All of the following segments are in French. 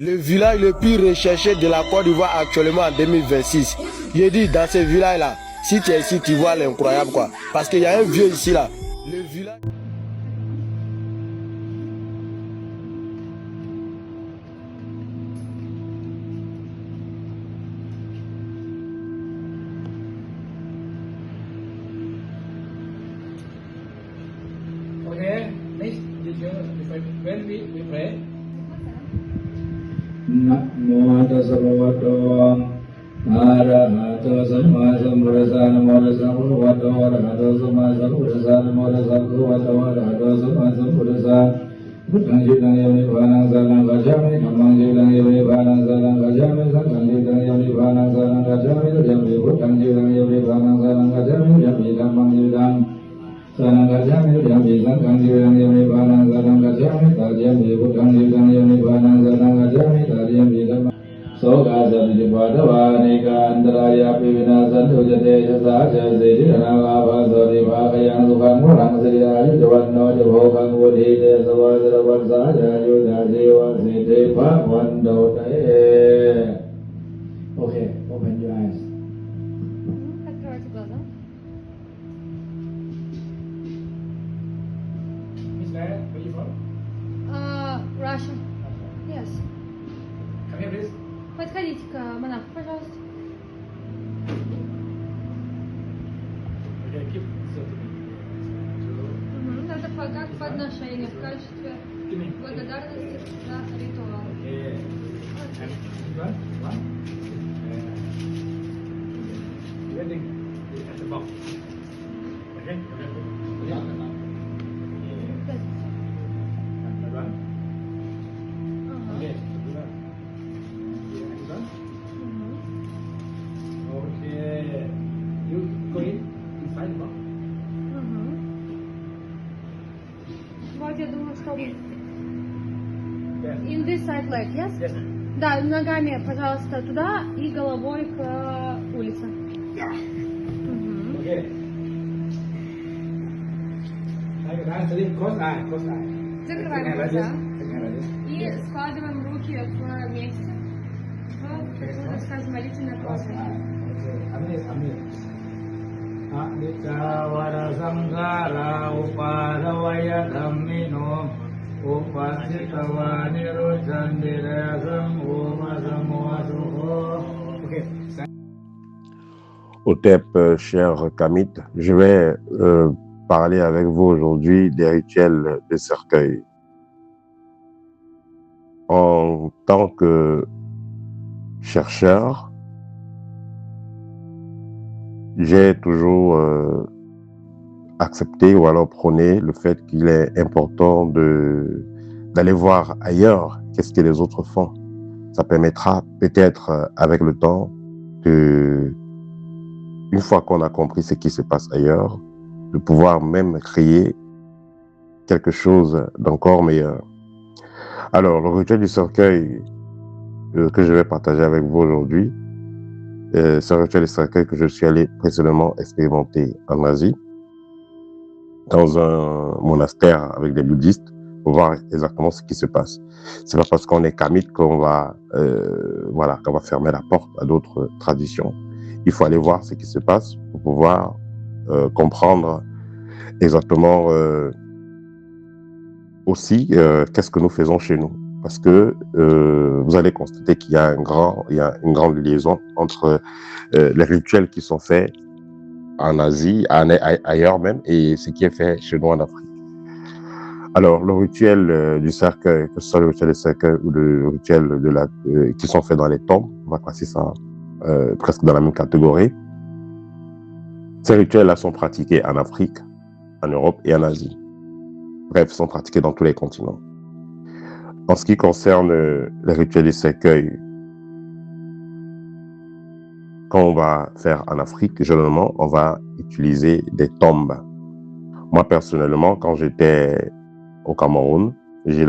Le village le plus recherché de la Côte d'Ivoire actuellement en 2026. J'ai dit dans ce village-là, si tu es ici, tu vois l'incroyable quoi. Parce qu'il y a un vieux ici là. Le village. Okay, next video, when we pray. นะโมตัสสะภะคะวะโตอะระหะโตสัมมาสัมพุทธัสสะนะโมตัสสะภะคะวะโตอะระหะโตสัมมาสัมพุทธัสสะนะโมตัสสะภะคะวะโตอะระหะโตสัมมาสัมพุทธัสสะพุทธังจิตังยมนิพพานังสรณังคัจฉามิธัมมังจิตังยมนิพพานังสรณังคัจฉามิสังฆังจิตังยมนิพพานังสรณังคัจฉามิทุติยมปิพุทธังจิตังยมนิพพานังสรณังคัจฉามิทุติยมปิธัมมังจิตังสรณังคัจฉามิทุติยมปิสังฆังจิตังยมนิพพานังสรณังคัจฉามิตติยมปิพุทธังจิตังยมนิพพานังสรณังคัจฉามิตติยมปิธัมมังโสกาสันติปะทวานิกาอันตรายาปิวินาสันตุจเตชะสาชะเสตินาลาภาโสติภาคยังสุขังวรังสิริอายุจวันโนจะโภคังวุฒิเตสวะสรวัสสาจายุดาเจวะสิเตภะวันโดเต Okay, open your eyes. Откройте глаза. Miss Mary, where you from? Russia. Yes. Come here, please. Подходите-ка, монах, пожалуйста. Okay, keep still to me. Это как подношение в качестве Give me. благодарности за ритуал. Okay. And one. Everything at the box. Okay. Yeah. One. Ага. Okay. Okay. You go inside the box. Вот я думаю, что Yes. in this side leg, yes? Yes. Да, ногами, пожалуйста, туда и головой к улице. Мгм. Okay. Now sleep. Close eye. Close eye. Закрываем Take hand like this. глаза Take hand like this. и складываем руки вместе в, так скажем, молитвенное Close положение. eye. Okay. Amin. อนิจจาวรสังขาราอุปาทวยธัมมิโนอุปัสสิตวานิโรจันติเรสังโฆมัสโมสุโฆ Okay. Otep, cher Kamit, je vais parler avec vous aujourd'hui des rituels de cercueil. En tant que chercheur, j'ai toujours accepté ou alors prôné le fait qu'il est important d'aller voir ailleurs qu'est-ce que les autres font. Ça permettra peut-être avec le temps de, une fois qu'on a compris ce qui se passe ailleurs, de pouvoir même créer quelque chose d'encore meilleur. Alors, le rituel du cercueil que je vais partager avec vous aujourd'hui, c'est un rituel du cercueil que je suis allé précédemment expérimenter en Asie, dans un monastère avec des bouddhistes, pour voir exactement ce qui se passe. C'est pas parce qu'on est kamite qu'on va fermer la porte à d'autres traditions. Il faut aller voir ce qui se passe pour pouvoir comprendre exactement aussi qu'est-ce que nous faisons chez nous. Parce que vous allez constater qu'il y a une grande liaison entre les rituels qui sont faits en Asie, ailleurs même, et ce qui est fait chez nous en Afrique. Alors, le rituel du cercueil, que ce soit le rituel du cercueil ou le rituel qui sont faits dans les tombes, on va classer ça presque dans la même catégorie. Ces rituels-là sont pratiqués en Afrique, en Europe et en Asie. Bref, sont pratiqués dans tous les continents. En ce qui concerne les rituels du cercueil, quand on va faire en Afrique, généralement, on va utiliser des tombes. Moi, personnellement, quand j'étais au Cameroun, j'ai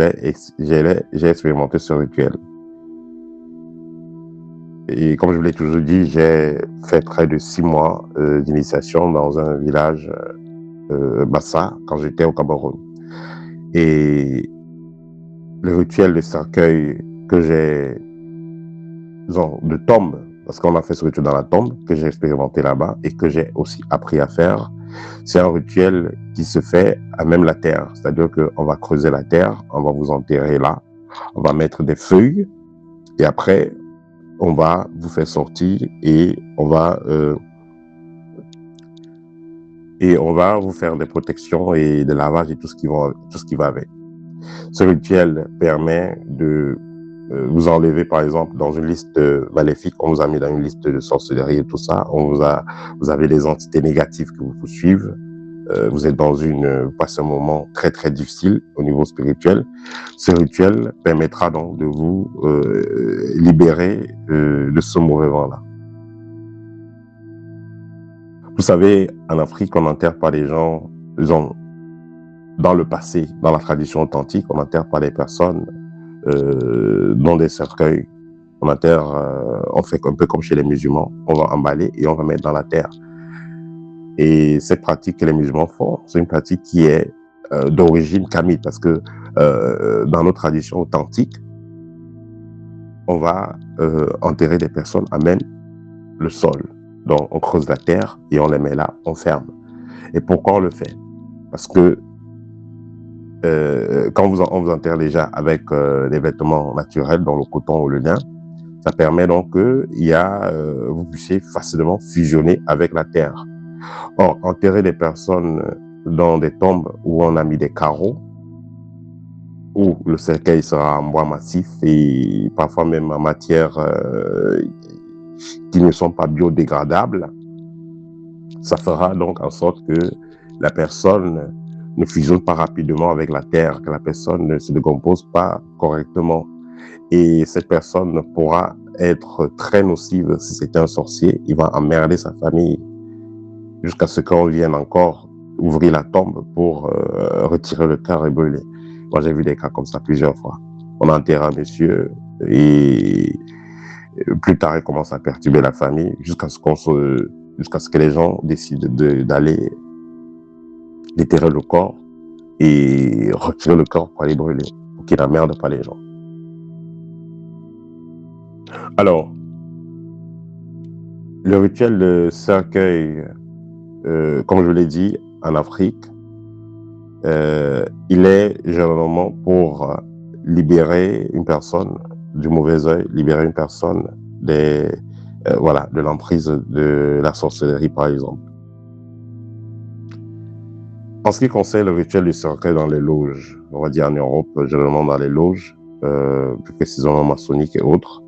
expérimenté ce rituel. Et comme je vous l'ai toujours dit, j'ai fait près de 6 mois d'initiation dans un village Bassa quand j'étais au Cameroun. Et le rituel de cercueil que j'ai, disons, de tombe, parce qu'on a fait ce rituel dans la tombe, que j'ai expérimenté là-bas et que j'ai aussi appris à faire. C'est un rituel qui se fait à même la terre, c'est-à-dire qu'on va creuser la terre, on va vous enterrer là, on va mettre des feuilles et après, on va vous faire sortir et on va vous faire des protections et des lavages et tout ce qui va avec. Ce rituel permet de vous enlever, par exemple, dans une liste maléfique, on vous a mis dans une liste de sorcellerie et tout ça, vous avez des entités négatives qui vous poursuivent, vous êtes dans vous passez un moment très très difficile au niveau spirituel. Ce rituel permettra donc de vous libérer de ce mauvais vent-là. Vous savez, en Afrique, on n'enterre pas les gens, disons, dans le passé, dans la tradition authentique, on n'enterre pas les personnes dans des cercueils. On enterre, on fait un peu comme chez les musulmans, on va emballer et on va mettre dans la terre. Et cette pratique que les musulmans font, c'est une pratique qui est d'origine kamite, parce que dans nos traditions authentiques, on va enterrer des personnes à même le sol. Donc on creuse la terre et on les met là, on ferme. Et pourquoi on le fait? Parce que quand on vous enterre déjà avec des vêtements naturels, dont le coton ou le lin, ça permet donc que vous puissiez facilement fusionner avec la terre. Or, enterrer des personnes dans des tombes où on a mis des carreaux, où le cercueil sera en bois massif et parfois même en matière qui ne sont pas biodégradables, ça fera donc en sorte que la personne ne fusionne pas rapidement avec la terre, que la personne ne se décompose pas correctement. Et cette personne pourra être très nocive si c'était un sorcier. Il va emmerder sa famille jusqu'à ce qu'on vienne encore ouvrir la tombe pour retirer le cœur et brûler. Moi, j'ai vu des cas comme ça plusieurs fois. On enterre un monsieur et plus tard, il commence à perturber la famille jusqu'à ce que les gens décident d'aller déterrer le corps et retirer le corps pour aller brûler, pour qu'il n'emmerde pas les gens. Alors, le rituel de cercueil, comme je l'ai dit, en Afrique, il est généralement pour libérer une personne du mauvais œil, libérer une personne de l'emprise de la sorcellerie, par exemple. En ce qui concerne le rituel du cercueil dans les loges, on va dire en Europe, généralement dans les loges, plus précisément maçonniques et autres,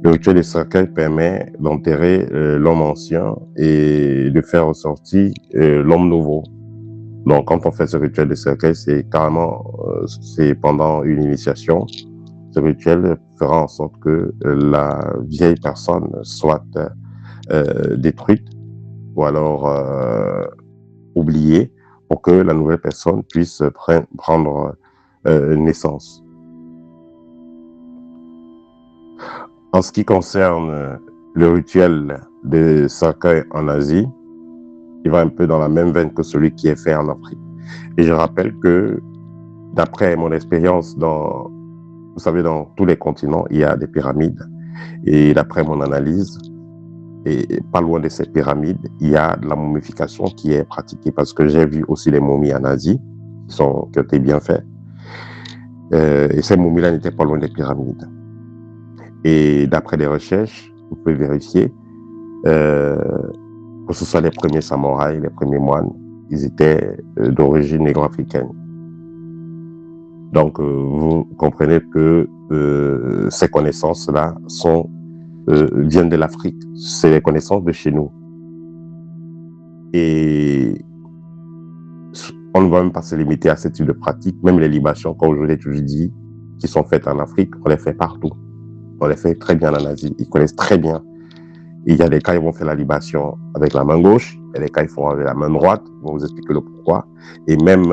le rituel du cercueil permet d'enterrer l'homme ancien et de faire ressortir l'homme nouveau. Donc, quand on fait ce rituel de cercueil, c'est carrément, c'est pendant une initiation. Ce rituel fera en sorte que la vieille personne soit détruite ou alors oubliée pour que la nouvelle personne puisse prendre naissance. En ce qui concerne le rituel de cercueil en Asie, il va un peu dans la même veine que celui qui est fait en Afrique. Et je rappelle que, d'après mon expérience, vous savez, dans tous les continents, il y a des pyramides. Et d'après mon analyse, et pas loin de ces pyramides, il y a de la momification qui est pratiquée. Parce que j'ai vu aussi les momies en Asie qui ont été bien faites. Et ces momies-là n'étaient pas loin des pyramides. Et d'après des recherches, vous pouvez vérifier, que ce soit les premiers samouraïs, les premiers moines, ils étaient d'origine négro-africaine. Donc, vous comprenez que ces connaissances-là viennent de l'Afrique. C'est les connaissances de chez nous. Et on ne va même pas se limiter à ce type de pratique. Même les libations, comme je l'ai toujours dit, qui sont faites en Afrique, on les fait partout. On les fait très bien en Asie. Ils connaissent très bien. Et il y a des cas, ils vont faire la libation avec la main gauche. Il y a des cas, ils font avec la main droite. Ils vont vous expliquer le pourquoi. Et même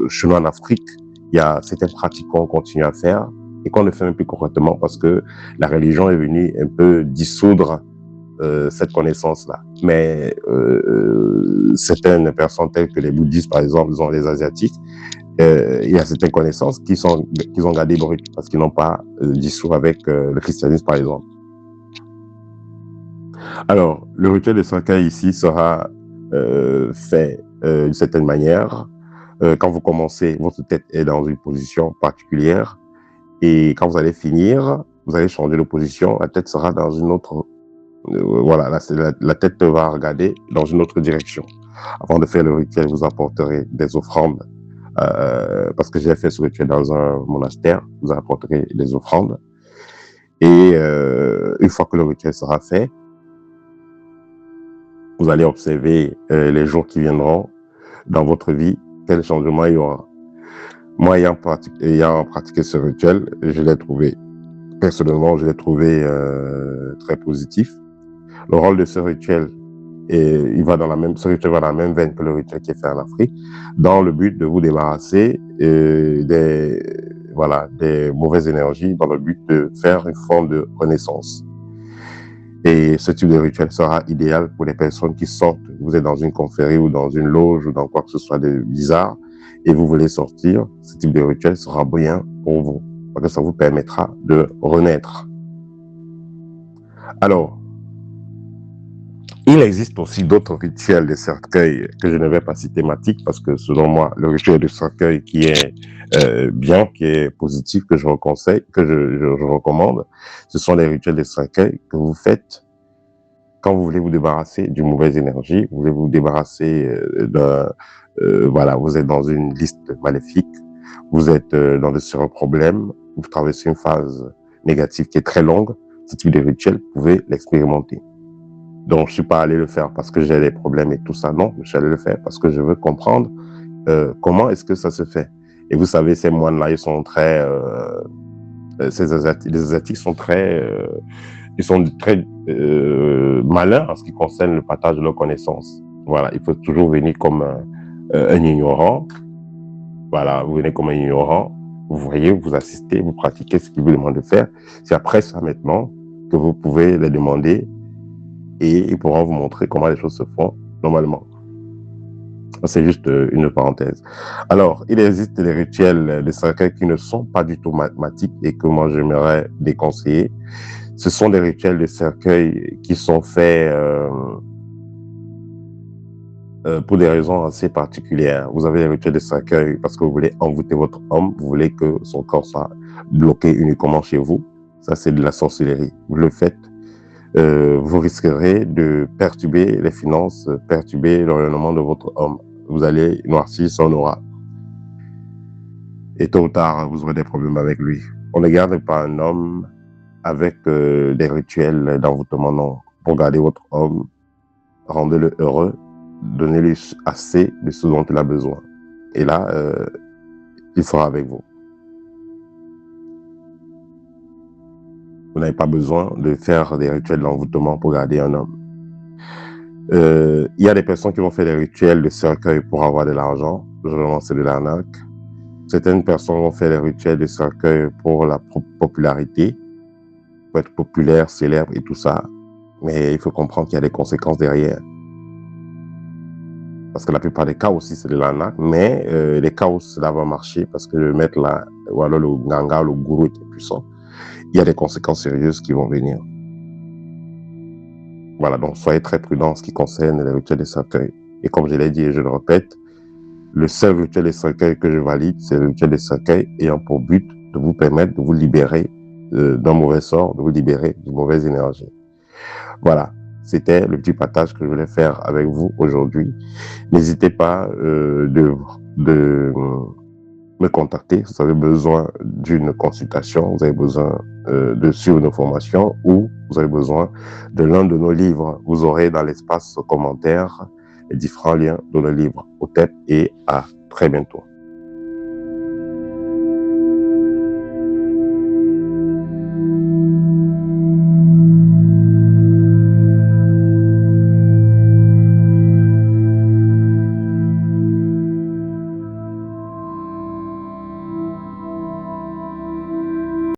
chez nous en Afrique, il y a certaines pratiques qu'on continue à faire et qu'on ne fait même plus correctement parce que la religion est venue un peu dissoudre cette connaissance-là. Mais certaines personnes telles que les bouddhistes, par exemple, les Asiatiques, il y a certaines connaissances qu'ils ont gardées brutes parce qu'ils n'ont pas dissous avec le christianisme, par exemple. Alors, le rituel de cercueil ici sera fait d'une certaine manière. Quand vous commencez, votre tête est dans une position particulière et quand vous allez finir, vous allez changer de position, la tête sera dans une autre... voilà, la tête va regarder dans une autre direction. Avant de faire le rituel, vous apporterez des offrandes. Parce que j'ai fait ce rituel dans un monastère, vous apporterez des offrandes. Et une fois que le rituel sera fait, vous allez observer les jours qui viendront dans votre vie, quel changement il y aura. Moi, ayant pratiqué ce rituel, personnellement, je l'ai trouvé très positif. Le rôle de ce rituel, ce rituel va dans la même veine que le rituel qui est fait en Afrique, dans le but de vous débarrasser des mauvaises énergies, dans le but de faire une forme de renaissance. Et ce type de rituel sera idéal pour les personnes qui sortent. Vous êtes dans une confrérie ou dans une loge ou dans quoi que ce soit de bizarre et vous voulez sortir. Ce type de rituel sera bien pour vous parce que ça vous permettra de renaître. Alors, il existe aussi d'autres rituels de cercueil que je ne vais pas citer thématiques parce que selon moi, le rituel de cercueil qui est bien, qui est positif, que je recommande, ce sont les rituels de cercueil que vous faites quand vous voulez vous débarrasser d'une mauvaise énergie, vous voulez vous débarrasser vous êtes dans une liste maléfique, vous êtes dans de sérieux problèmes, vous traversez une phase négative qui est très longue, ce type de rituel, vous pouvez l'expérimenter. Donc, je ne suis pas allé le faire parce que j'ai des problèmes et tout ça. Non, je suis allé le faire parce que je veux comprendre comment est-ce que ça se fait. Et vous savez, ces moines-là, ils sont très... les Asiatiques sont très malins en ce qui concerne le partage de leurs connaissances. Voilà, il faut toujours venir comme un ignorant. Voilà, vous venez comme un ignorant. Vous voyez, vous assistez, vous pratiquez ce qu'ils vous demandent de faire. C'est après ça maintenant que vous pouvez les demander et ils pourront vous montrer comment les choses se font normalement. C'est juste une parenthèse. Alors, il existe des rituels de cercueil qui ne sont pas du tout mathématiques et que moi j'aimerais déconseiller. Ce sont des rituels de cercueil qui sont faits pour des raisons assez particulières. Vous avez les rituels de cercueil parce que vous voulez envoûter votre homme, vous voulez que son corps soit bloqué uniquement chez vous. Ça, c'est de la sorcellerie. Vous le faites. Vous risquerez de perturber les finances, perturber le rayonnement de votre homme. Vous allez noircir son aura. Et tôt ou tard, vous aurez des problèmes avec lui. On ne garde pas un homme avec des rituels d'envoûtement, non. Pour garder votre homme, rendez-le heureux, donnez-lui assez de ce dont il a besoin. Et là, il sera avec vous. Vous n'avez pas besoin de faire des rituels d'envoûtement pour garder un homme. Il y a des personnes qui vont faire des rituels de cercueil pour avoir de l'argent. Généralement, c'est de l'arnaque. Certaines personnes vont faire des rituels de cercueil pour la popularité, pour être populaire, célèbre et tout ça. Mais il faut comprendre qu'il y a des conséquences derrière. Parce que la plupart des cas aussi, c'est de l'arnaque. Mais les cas où cela va marcher, parce que le maître là, ou alors le ganga, le gourou est puissant, il y a des conséquences sérieuses qui vont venir. Voilà, donc soyez très prudents en ce qui concerne les rituels de cercueil. Et comme je l'ai dit et je le répète, le seul rituel de cercueil que je valide, c'est le rituel de cercueil ayant pour but de vous permettre de vous libérer d'un mauvais sort, de vous libérer d'une mauvaise énergie. Voilà, c'était le petit partage que je voulais faire avec vous aujourd'hui. N'hésitez pas de me contacter si vous avez besoin d'une consultation, vous avez besoin de suivre nos formations ou vous avez besoin de l'un de nos livres. Vous aurez dans l'espace commentaire les différents liens de nos livres. Au TEP et à très bientôt.